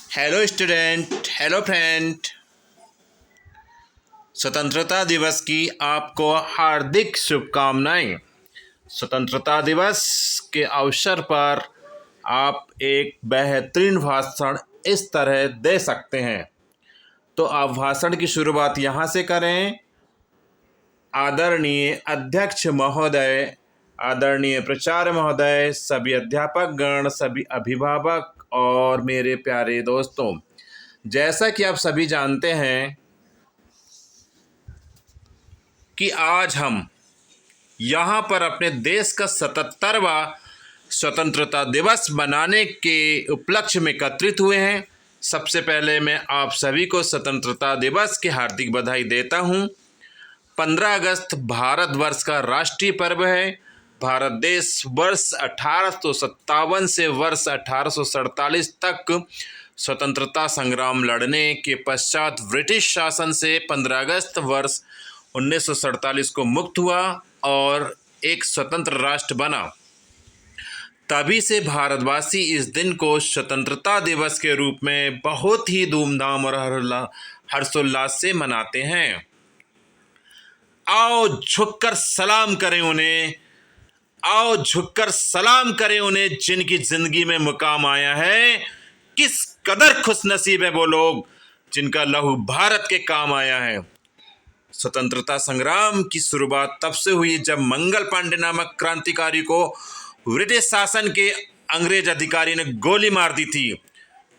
Hello student, hello friend. स्वतंत्रता दिवस की आपको हार्दिक शुभकामनाएं। स्वतंत्रता दिवस के अवसर पर आप एक बेहतरीन भाषण इस तरह दे सकते हैं। तो आप भाषण की शुरुआत यहाँ से करें। आदरणीय अध्यक्ष महोदय, आदरणीय प्राचार्य महोदय, सभी अध्यापक गण, सभी अभिभावक और मेरे प्यारे दोस्तों, जैसा कि आप सभी जानते हैं कि आज हम यहाँ पर अपने देश का 77वां स्वतंत्रता दिवस मनाने के उपलक्ष्य में एकत्रित हुए हैं। सबसे पहले मैं आप सभी को स्वतंत्रता दिवस की हार्दिक बधाई देता हूँ। 15 अगस्त भारतवर्ष का राष्ट्रीय पर्व है। भारत देश वर्ष 1857 से वर्ष 1847 तक स्वतंत्रता संग्राम लड़ने के पश्चात ब्रिटिश शासन से 15 अगस्त वर्ष 1947 को मुक्त हुआ और एक स्वतंत्र राष्ट्र बना। तभी से भारतवासी इस दिन को स्वतंत्रता दिवस के रूप में बहुत ही धूमधाम और हर्षोल्लास से मनाते हैं। आओ झुककर सलाम करें उन्हें, आओ झुककर सलाम करें उन्हें जिनकी जिंदगी में मुकाम आया है। किस कदर खुशनसीब है वो लोग जिनका लहू भारत के काम आया है। स्वतंत्रता संग्राम की शुरुआत तब से हुई जब मंगल पांडे नामक क्रांतिकारी को ब्रिटिश शासन के अंग्रेज अधिकारी ने गोली मार दी थी।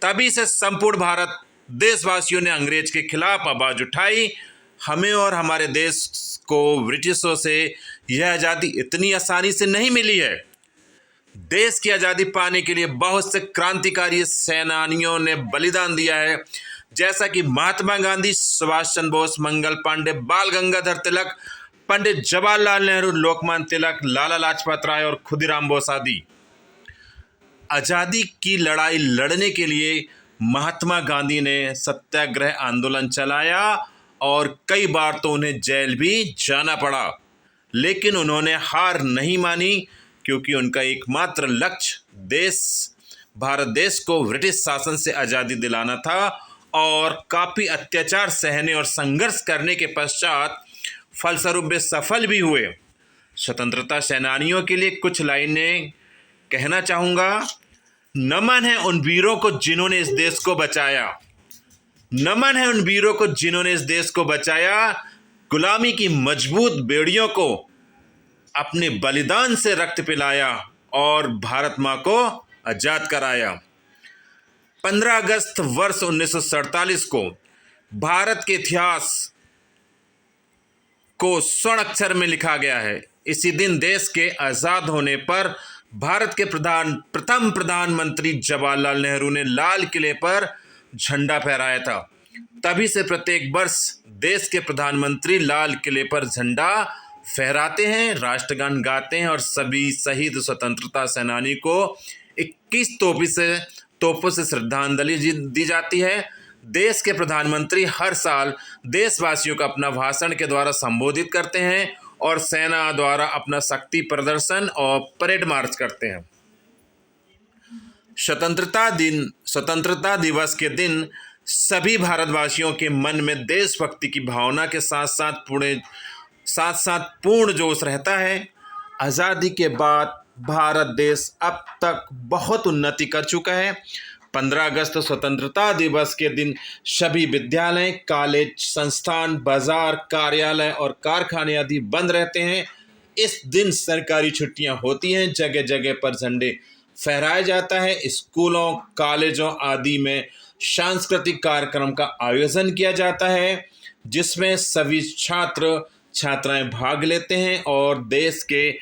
तभी से संपूर्ण भारत देशवासियों ने अंग्रेज के खिलाफ आवाज उठाई। हमें और हमारे देश को ब्रिटिशों से यह आज़ादी इतनी आसानी से नहीं मिली है। देश की आज़ादी पाने के लिए बहुत से क्रांतिकारी सेनानियों ने बलिदान दिया है, जैसा कि महात्मा गांधी, सुभाष चंद्र बोस, मंगल पांडे, बाल गंगाधर तिलक, पंडित जवाहरलाल नेहरू, लोकमान्य तिलक, लाला लाजपत राय और खुदीराम बोस आदि। आज़ादी की लड़ाई लड़ने के लिए महात्मा गांधी ने सत्याग्रह आंदोलन चलाया और कई बार तो उन्हें जेल भी जाना पड़ा, लेकिन उन्होंने हार नहीं मानी क्योंकि उनका एकमात्र लक्ष्य भारत देश को ब्रिटिश शासन से आज़ादी दिलाना था। और काफ़ी अत्याचार सहने और संघर्ष करने के पश्चात फलस्वरूप वे सफल भी हुए। स्वतंत्रता सेनानियों के लिए कुछ लाइनें कहना चाहूँगा। नमन है उन वीरों को जिन्होंने इस देश को बचाया, नमन है उन वीरों को जिन्होंने इस देश को बचाया, गुलामी की मजबूत बेड़ियों को अपने बलिदान से रक्त पिलाया और भारत माँ को आज़ाद कराया। 15 अगस्त वर्ष 1947 को भारत के इतिहास को स्वर्ण अक्षर में लिखा गया है। इसी दिन देश के आज़ाद होने पर भारत के प्रथम प्रधानमंत्री जवाहरलाल नेहरू ने लाल किले पर झंडा फहराया था। तभी से प्रत्येक वर्ष देश के प्रधानमंत्री लाल किले पर झंडा फहराते हैं, राष्ट्रगान गाते हैं और सभी शहीद स्वतंत्रता सेनानी को 21 तोपों से श्रद्धांजलि दी जाती है। देश के प्रधानमंत्री हर साल देशवासियों को अपना भाषण के द्वारा संबोधित करते हैं और सेना द्वारा अपना शक्ति प्रदर्शन और परेड मार्च करते हैं। स्वतंत्रता दिवस के दिन सभी भारतवासियों के मन में देशभक्ति की भावना के साथ साथ पूर्ण जोश रहता है। आज़ादी के बाद भारत देश अब तक बहुत उन्नति कर चुका है। 15 अगस्त स्वतंत्रता दिवस के दिन सभी विद्यालय, कॉलेज, संस्थान, बाजार, कार्यालय और कारखाने आदि बंद रहते हैं। इस दिन सरकारी छुट्टियां होती हैं, जगह जगह पर झंडे फहराया जाता है। स्कूलों, कॉलेजों आदि में सांस्कृतिक कार्यक्रम का आयोजन किया जाता है, जिसमें सभी छात्र छात्राएं भाग लेते हैं और देशभक्ति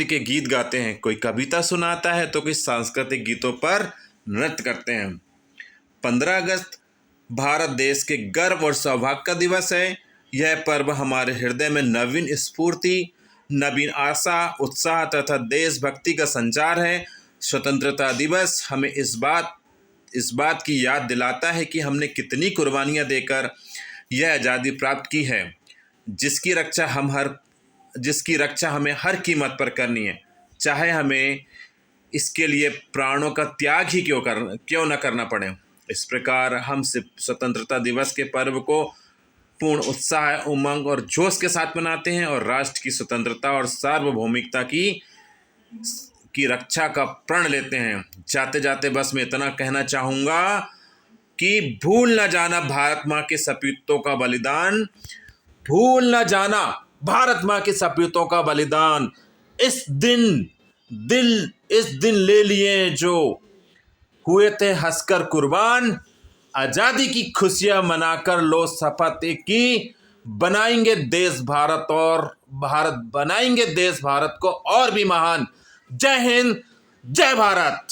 के गीत गाते हैं। कोई कविता सुनाता है तो कोई सांस्कृतिक गीतों पर नृत्य करते हैं। 15 अगस्त भारत देश के गर्व और सौभाग्य का दिवस है। यह पर्व हमारे हृदय में नवीन स्फूर्ति, नवीन आशा, उत्साह तथा देशभक्ति का संचार है। स्वतंत्रता दिवस हमें इस बात की याद दिलाता है कि हमने कितनी कुर्बानियां देकर यह आज़ादी प्राप्त की है, जिसकी रक्षा हमें हर कीमत पर करनी है, चाहे हमें इसके लिए प्राणों का त्याग ही क्यों न करना पड़े। इस प्रकार हम स्वतंत्रता दिवस के पर्व को पूर्ण उत्साह, उमंग और जोश के साथ मनाते हैं और राष्ट्र की स्वतंत्रता और सार्वभौमिकता की रक्षा का प्रण लेते हैं। जाते जाते बस मैं इतना कहना चाहूँगा कि भूल न जाना भारत माँ के सपूतों का बलिदान, भूल न जाना भारत माँ के सपूतों का बलिदान। इस दिन ले लिए जो हुए थे हंसकर कुर्बान, आज़ादी की खुशियां मनाकर लो शपथ की, बनाएंगे देश भारत को और भी महान। जय हिंद, जय भारत।